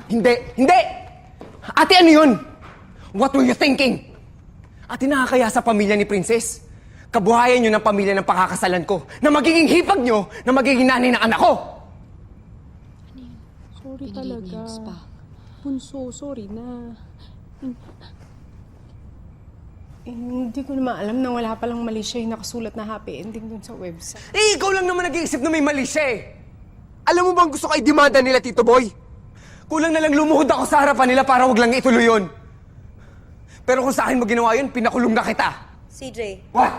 Hindi! Hindi! Ate, ano yun? What were you thinking? Ate, nakakaya sa pamilya ni Princess. Kabuhayan nyo ng pamilya ng pakakasalan ko, na magiging hipag nyo, na magiging nanay ng anak ko! Sorry Pinilate talaga. niya yung spa. Bunso, sorry na. Hindi ko naman alam na wala palang mali siya yung nakasulat na happy ending dun sa website. Eh, ikaw lang naman nag-iisip na may mali siya eh! Alam mo bang gusto ko i-demanda nila, Tito Boy? Kulang na lang lumuhod ako sa harapan nila para wag lang ituloy yun. Pero kung sa akin mo ginawa yun, pinakulong na kita. CJ, What?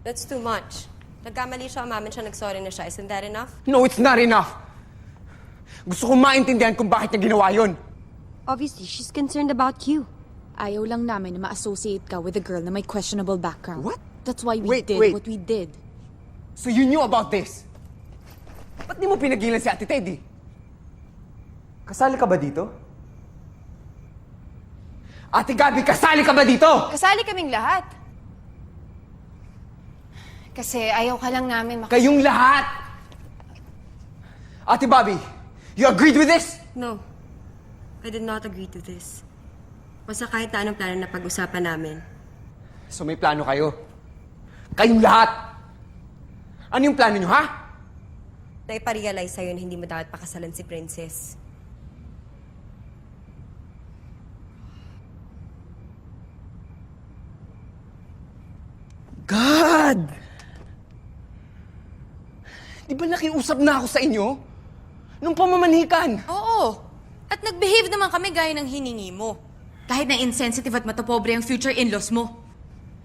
that's too much. Nagkamali siya, umamin siya, nagsorry na siya. Isn't that enough? No, it's not enough. Gusto kong maintindihan kung bakit niya ginawa yun. Obviously, she's concerned about you. Ayaw lang namin na ma-associate ka with a girl na may questionable background. What? That's why we Wait, did wait. what we did. So you knew about this? Ba't di mo pinagilan si Ate Teddy? Kasali ka ba dito? Ate Gabi, kasali ka ba dito? Kasali kaming lahat. Kasi ayaw ka lang namin Kayong lahat! Ate Bobby, you agreed with this? No. I did not agree to this. Basta kahit na anong plano na pag-usapan namin. So may plano kayo? Kayong lahat! Ano yung plano nyo, ha? Na iparealize sa'yo na hindi mo dapat pakasalan si Princess. God! Di ba nakiusap na ako sa inyo? Nung pamamanhikan? Oo. At nag-behave naman kami gaya ng hiningi mo. Kahit na insensitive at matapobre ang future in-laws mo.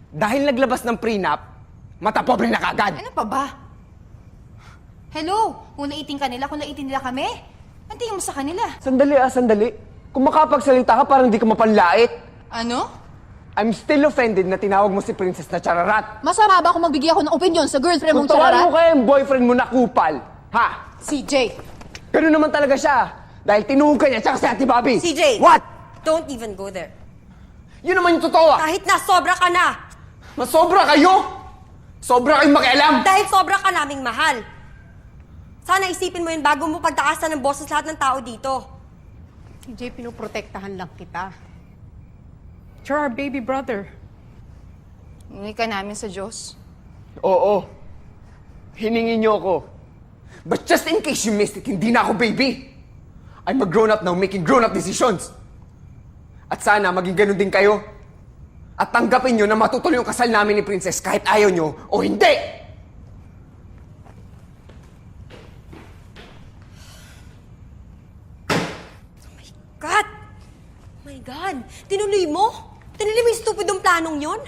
Dahil naglabas ng prenup, matapobre na kagad. Ano pa ba? Hello? Kung naiting ka nila, kung naiting nila kami, ang tingin mo sa kanila? Sandali. Kung makapagsalita ka, parang di ka mapanlait. Ano? I'm still offended na tinawag mo si Princess na chararat. Masama ba kung magbigay ako ng opinion sa girlfriend Kung mong tawarin chararat? mo kaya yung boyfriend mo na kupal, ha? CJ! Ganun naman talaga siya. Dahil tinuhog ka niya, tsaka si Ate Bobby. CJ! What? Don't even go there. Yun naman yung totoo, ah. Kahit na sobra ka na! Masobra kayo! Sobra kayong makialam! Dahil sobra ka naming mahal. Sana isipin mo yun bago mo pagtaasan ng boses lahat ng tao dito. CJ, pinoprotektahan lang kita. You're our baby brother. Hindi ka namin sa Diyos. Oo. Hiningin niyo ako. But just in case you missed it, hindi na ako baby. I'm a grown-up now making grown-up decisions. At sana maging ganun din kayo. At tanggapin niyo na matutuloy yung kasal namin ni Princess kahit ayaw niyo o hindi! God! Oh my God! Tinuloy mo? Tinuloy mo yung stupidong planong yon?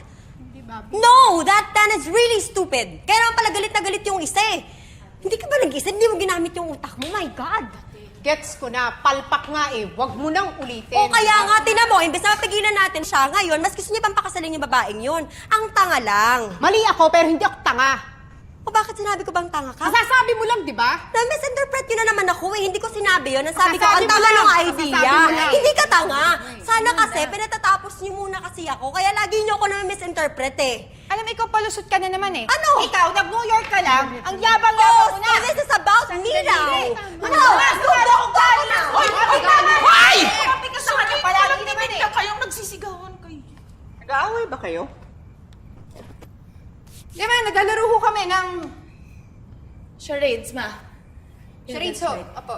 No! That plan is really stupid! Kaya naman pala galit na galit yung isa eh. Hindi ka ba nag-isa? Hindi mo ginamit yung utak mo? My God! Gets ko na, palpak nga eh. Huwag mo nang ulitin. O kaya nga, tinan mo, imbes na mapigilan natin siya ngayon, mas gusto niya pang pakasalin yung babaeng yon. Ang tanga lang. Mali ako, pero hindi ako tanga. O bakit sinabi ko bang tanga ka? Masasabi mo lang, di ba? Na-misinterpret yun na naman ako eh. Hindi ko sinabi yun. Ang sabi ko, Masasabi ang mo tanga lang. ng idea. Masasabi mo lang. Hindi ka tanga. Sana kasi, pinatatapos niyo muna kasi ako. Kaya lagi niyo ako na-misinterpret eh. Alam mo, ikaw palusot ka na naman eh. Ano? Ikaw, nag-New York ka lang, ang yabang-yabang Oh, mo na. so this is about me now. Ano? Sundo ko ka na! Hoy! Hoy! Sabi ka sa kanya palagi naman eh. kayong nagsisigawan kayo. Nag-aaway ba kayo? Di ba, naglalaro ho kami ng... Charades, ma. Charades ho. Opo.